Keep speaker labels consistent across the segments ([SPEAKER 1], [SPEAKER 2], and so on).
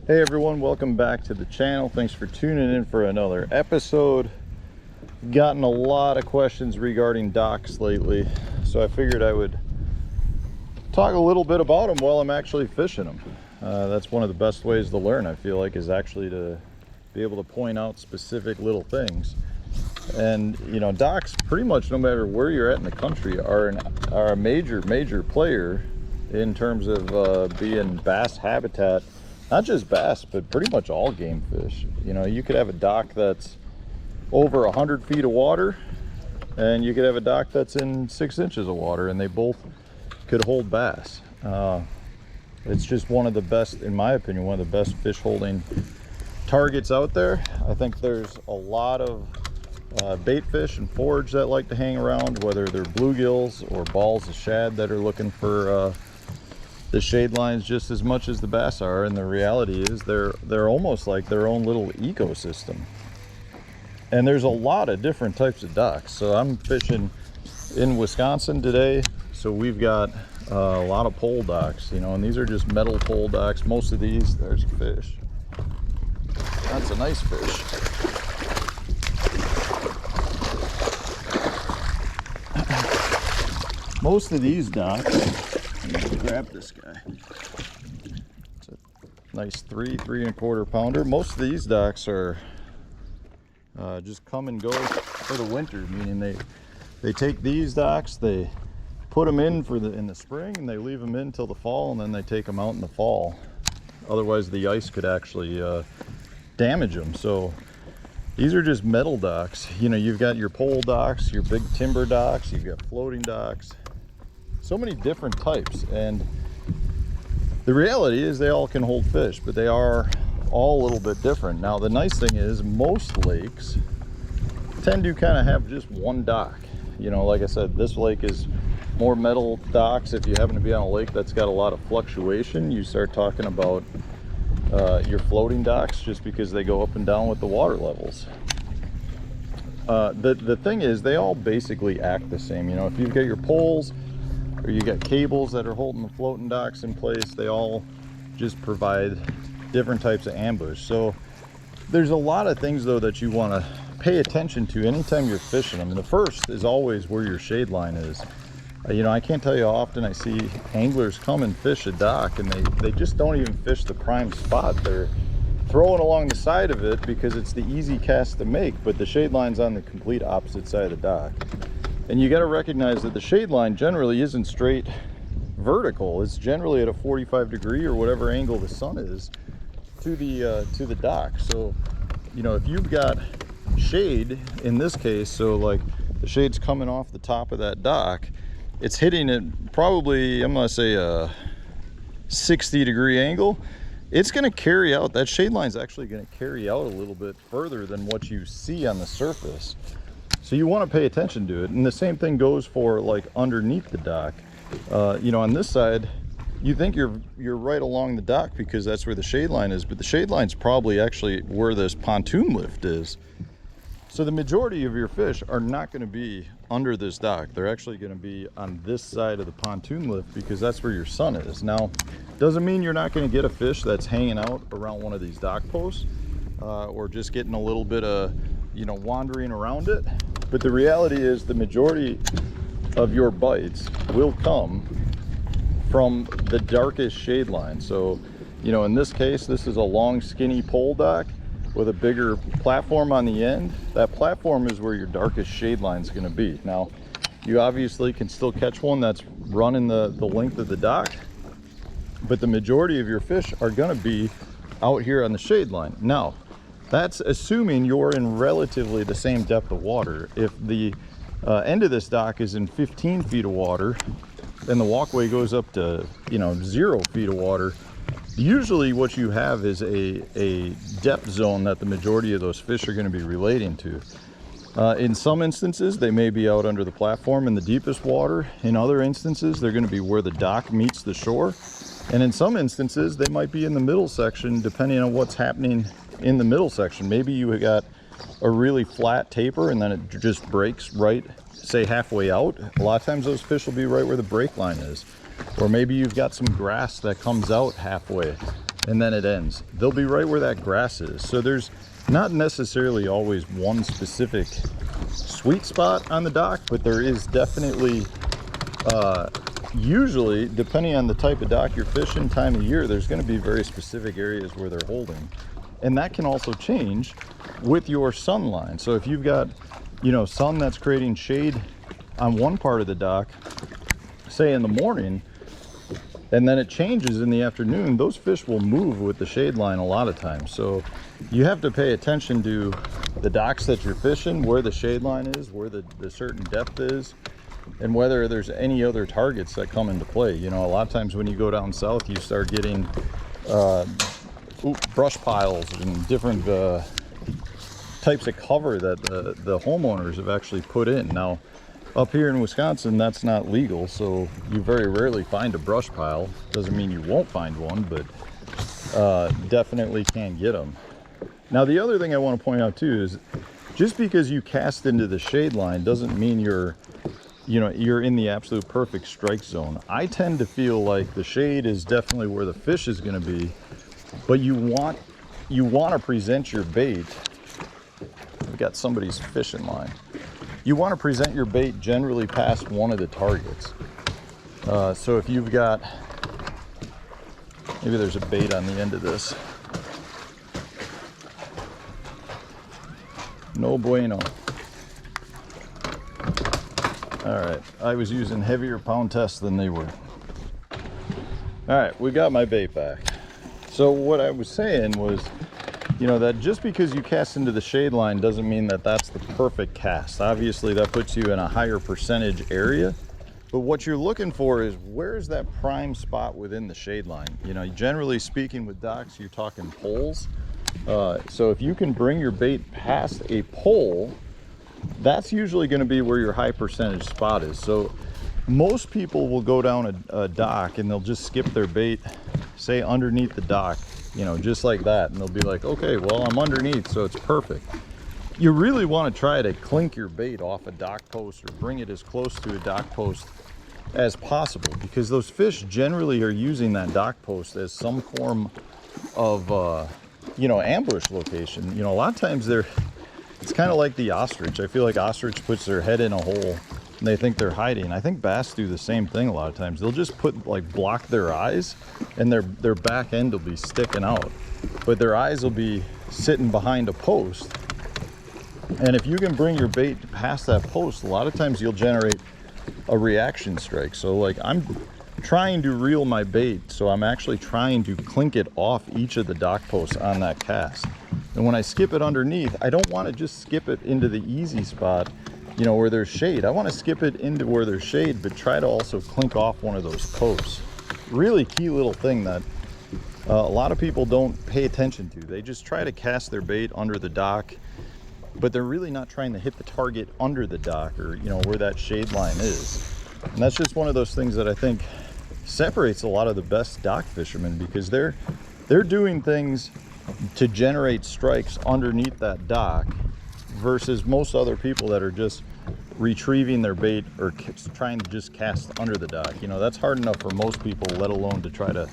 [SPEAKER 1] Hey everyone, welcome back to the channel. Thanks for tuning in for another episode. Gotten a lot of questions regarding docks lately, so I figured I would talk a little bit about them while I'm actually fishing them. That's one of the best ways to learn, I feel like, is actually to be able to point out specific little things. And you know, docks, pretty much no matter where you're at in the country, are a major player in terms of being bass habitat. Not just bass, but pretty much all game fish. You know, you could have a dock that's over 100 feet of water, and you could have a dock that's in 6 inches of water, and they both could hold bass. It's just one of the best, in my opinion, one of the best fish holding targets out there. I think there's a lot of bait fish and forage that like to hang around, whether they're bluegills or balls of shad that are looking for the shade lines just as much as the bass are. And the reality is they're almost like their own little ecosystem. And there's a lot of different types of docks. So I'm fishing in Wisconsin today, so we've got a lot of pole docks, you know, and these are just metal pole docks. Most of these, there's a fish. That's a nice fish. Most of these docks, grab this guy. It's a nice 3.25 pounder. Most of these docks are just come and go for the winter, meaning they take these docks, they put them in in the spring, and they leave them in till the fall, and then they take them out in the fall. Otherwise the ice could actually damage them. So these are just metal docks. You know, you've got your pole docks, your big timber docks, you've got floating docks, so many different types. And the reality is they all can hold fish, but they are all a little bit different. Now the nice thing is most lakes tend to kind of have just one dock. You know, like I said, this lake is more metal docks. If you happen to be on a lake that's got a lot of fluctuation, you start talking about your floating docks, just because they go up and down with the water levels. The thing is, they all basically act the same. You know, if you've got your poles or you got cables that are holding the floating docks in place, they all just provide different types of ambush. So there's a lot of things though that you want to pay attention to anytime you're fishing them. And the first is always where your shade line is. You know, I can't tell you how often I see anglers come and fish a dock, and they just don't even fish the prime spot. They're throwing along the side of it because it's the easy cast to make, but the shade line's on the complete opposite side of the dock. And you got to recognize that the shade line generally isn't straight vertical. It's generally at a 45-degree or whatever angle the sun is to the dock. So, you know, if you've got shade in this case, so like the shade's coming off the top of that dock, it's hitting it probably, I'm gonna say a 60-degree angle. It's gonna carry out, that shade line's actually gonna carry out a little bit further than what you see on the surface. So you want to pay attention to it. And the same thing goes for like underneath the dock. You know, on this side, you think you're right along the dock because that's where the shade line is, but the shade line's probably actually where this pontoon lift is. So the majority of your fish are not going to be under this dock. They're actually going to be on this side of the pontoon lift because that's where your sun is. Now, doesn't mean you're not going to get a fish that's hanging out around one of these dock posts or just getting a little bit of, you know, wandering around it. But the reality is the majority of your bites will come from the darkest shade line. So, you know, in this case, this is a long, skinny pole dock with a bigger platform on the end. That platform is where your darkest shade line is going to be. Now, you obviously can still catch one that's running the length of the dock, but the majority of your fish are going to be out here on the shade line. Now, that's assuming you're in relatively the same depth of water. If the end of this dock is in 15 feet of water, and the walkway goes up to, you know, 0 feet of water, usually what you have is a depth zone that the majority of those fish are going to be relating to. In some instances, they may be out under the platform in the deepest water. In other instances, they're going to be where the dock meets the shore. And in some instances, they might be in the middle section, depending on what's happening in the middle section. Maybe you got a really flat taper and then it just breaks right, say halfway out. A lot of times those fish will be right where the break line is. Or maybe you've got some grass that comes out halfway. and then it ends. They'll be right where that grass is. So there's not necessarily always one specific sweet spot on the dock, but there is definitely, usually, depending on the type of dock you're fishing, time of year, there's going to be very specific areas where they're holding. And that can also change with your sun line. So if you've got, you know, sun that's creating shade on one part of the dock, say in the morning, and then it changes in the afternoon, those fish will move with the shade line a lot of times. So you have to pay attention to the docks that you're fishing, where the shade line is, where the certain depth is, and whether there's any other targets that come into play. You know, a lot of times when you go down south, you start getting brush piles and different types of cover that the homeowners have actually put in. Now, up here in Wisconsin, that's not legal, so you very rarely find a brush pile. Doesn't mean you won't find one, but definitely can get them. Now, the other thing I want to point out too is just because you cast into the shade line doesn't mean you're in the absolute perfect strike zone. I tend to feel like the shade is definitely where the fish is going to be, but you want to present your bait. We got somebody's fishing line. You want to present your bait generally past one of the targets. So if you've got, maybe there's a bait on the end of this. No bueno. All right, I was using heavier pound tests than they were. All right, we got my bait back. So what I was saying was, you know, that just because you cast into the shade line doesn't mean that that's the perfect cast. Obviously, that puts you in a higher percentage area. But what you're looking for is, where's that prime spot within the shade line? You know, generally speaking with docks, you're talking poles. So if you can bring your bait past a pole, that's usually going to be where your high percentage spot is. So most people will go down a dock and they'll just skip their bait, say underneath the dock, you know, just like that, and they'll be like, okay, well, I'm underneath, so it's perfect. You really want to try to clink your bait off a dock post or bring it as close to a dock post as possible, because those fish generally are using that dock post as some form of you know, ambush location. You know, a lot of times it's kind of like the ostrich. I feel like ostrich puts their head in a hole and they think they're hiding. I think bass do the same thing a lot of times. They'll just block their eyes, and their back end will be sticking out, but their eyes will be sitting behind a post. And if you can bring your bait past that post, a lot of times you'll generate a reaction strike. So like, I'm trying to reel my bait, so I'm actually trying to clink it off each of the dock posts on that cast. And when I skip it underneath, I don't want to just skip it into the easy spot, you know, where there's shade. I want to skip it into where there's shade, but try to also clink off one of those posts. Really key little thing that a lot of people don't pay attention to. They just try to cast their bait under the dock, but they're really not trying to hit the target under the dock, or, you know, where that shade line is. And that's just one of those things that I think separates a lot of the best dock fishermen, because they're doing things to generate strikes underneath that dock versus most other people that are just retrieving their bait or trying to just cast under the dock. You know, that's hard enough for most people, let alone to try to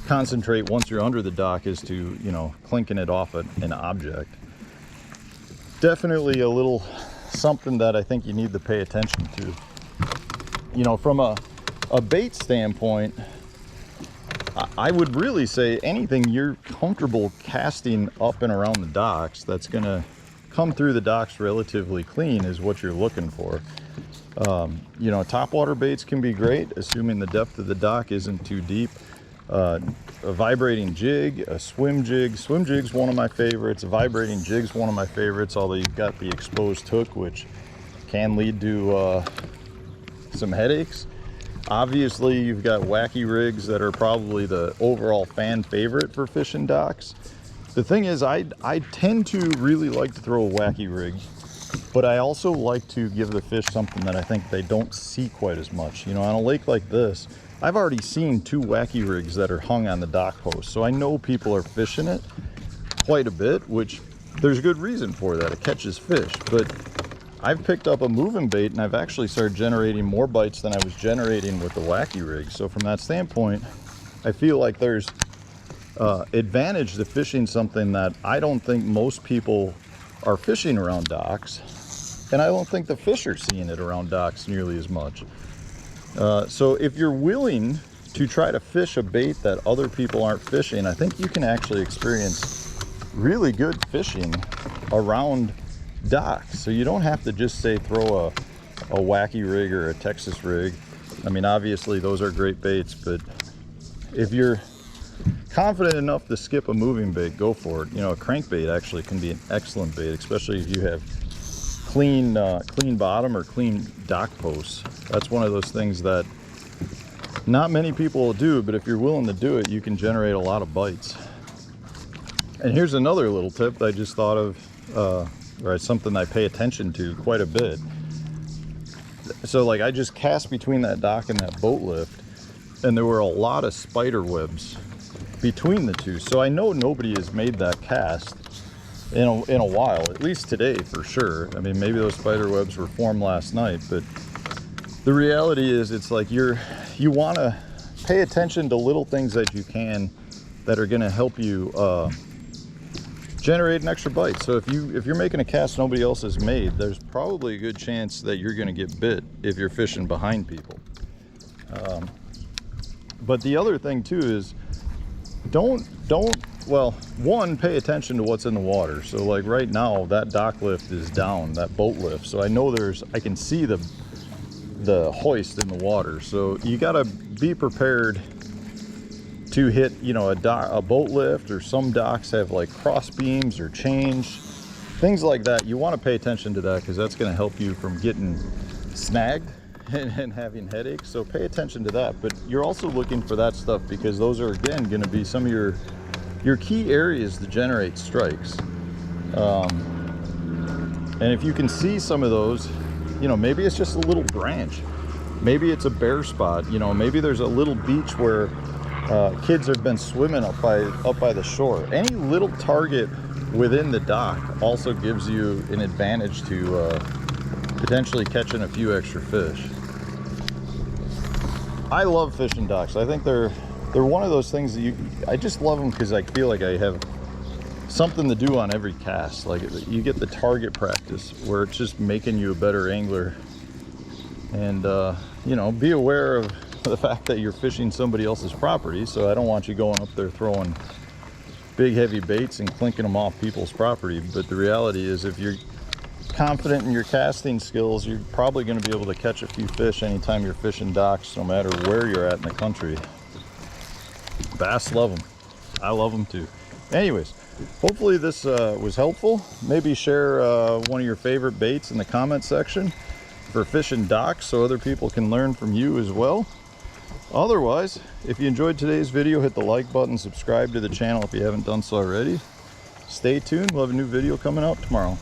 [SPEAKER 1] concentrate once you're under the dock is to, you know, clinking it off an object. Definitely a little something that I think you need to pay attention to. You know, from a bait standpoint, I would really say anything you're comfortable casting up and around the docks that's going to come through the docks relatively clean is what you're looking for. You know, topwater baits can be great, assuming the depth of the dock isn't too deep. A vibrating jig, a swim jig. Swim jig's one of my favorites. A vibrating jig's one of my favorites, although you've got the exposed hook, which can lead to some headaches. Obviously, you've got wacky rigs that are probably the overall fan favorite for fishing docks. The thing is, I tend to really like to throw a wacky rig, but I also like to give the fish something that I think they don't see quite as much. You know, on a lake like this, I've already seen 2 wacky rigs that are hung on the dock post, so I know people are fishing it quite a bit, which there's good reason for that. It catches fish, but I've picked up a moving bait and I've actually started generating more bites than I was generating with the wacky rig. So from that standpoint, I feel like there's advantage to fishing something that I don't think most people are fishing around docks, and I don't think the fish are seeing it around docks nearly as much. So if you're willing to try to fish a bait that other people aren't fishing, I think you can actually experience really good fishing around docks. So you don't have to just say throw a wacky rig or a Texas rig. I mean, obviously those are great baits, but if you're confident enough to skip a moving bait, go for it. You know, a crankbait actually can be an excellent bait, especially if you have clean bottom or clean dock posts. That's one of those things that not many people will do, but if you're willing to do it, you can generate a lot of bites. And here's another little tip that I just thought of, or it's something I pay attention to quite a bit. So like I just cast between that dock and that boat lift, and there were a lot of spider webs between the two. So I know nobody has made that cast in a while, at least today for sure. I mean, maybe those spider webs were formed last night, but the reality is it's like you want to pay attention to little things that you can that are going to help you generate an extra bite. So if you're making a cast nobody else has made, there's probably a good chance that you're going to get bit if you're fishing behind people. But the other thing too is well, one, pay attention to what's in the water. So like right now that dock lift is down, that boat lift, so I know I can see the hoist in the water. So you got to be prepared to hit, you know, a boat lift, or some docks have like cross beams or change, things like that. You want to pay attention to that because that's going to help you from getting snagged and having headaches. So pay attention to that. But you're also looking for that stuff because those are again going to be some of your key areas to generate strikes. And if you can see some of those, you know, maybe it's just a little branch, maybe it's a bare spot, you know, maybe there's a little beach where kids have been swimming up by the shore. Any little target within the dock also gives you an advantage to potentially catching a few extra fish. I love fishing docks. I think they're one of those things that I just love them because I feel like I have something to do on every cast. Like you get the target practice where it's just making you a better angler, and you know, be aware of the fact that you're fishing somebody else's property. So I don't want you going up there throwing big heavy baits and clinking them off people's property. But the reality is if you're confident in your casting skills, you're probably going to be able to catch a few fish anytime you're fishing docks, no matter where you're at in the country. Bass love them. I love them too. Anyways, hopefully this was helpful. Maybe share one of your favorite baits in the comment section for fishing docks so other people can learn from you as well. Otherwise, if you enjoyed today's video, hit the like button, subscribe to the channel if you haven't done so already. Stay tuned, we'll have a new video coming out tomorrow.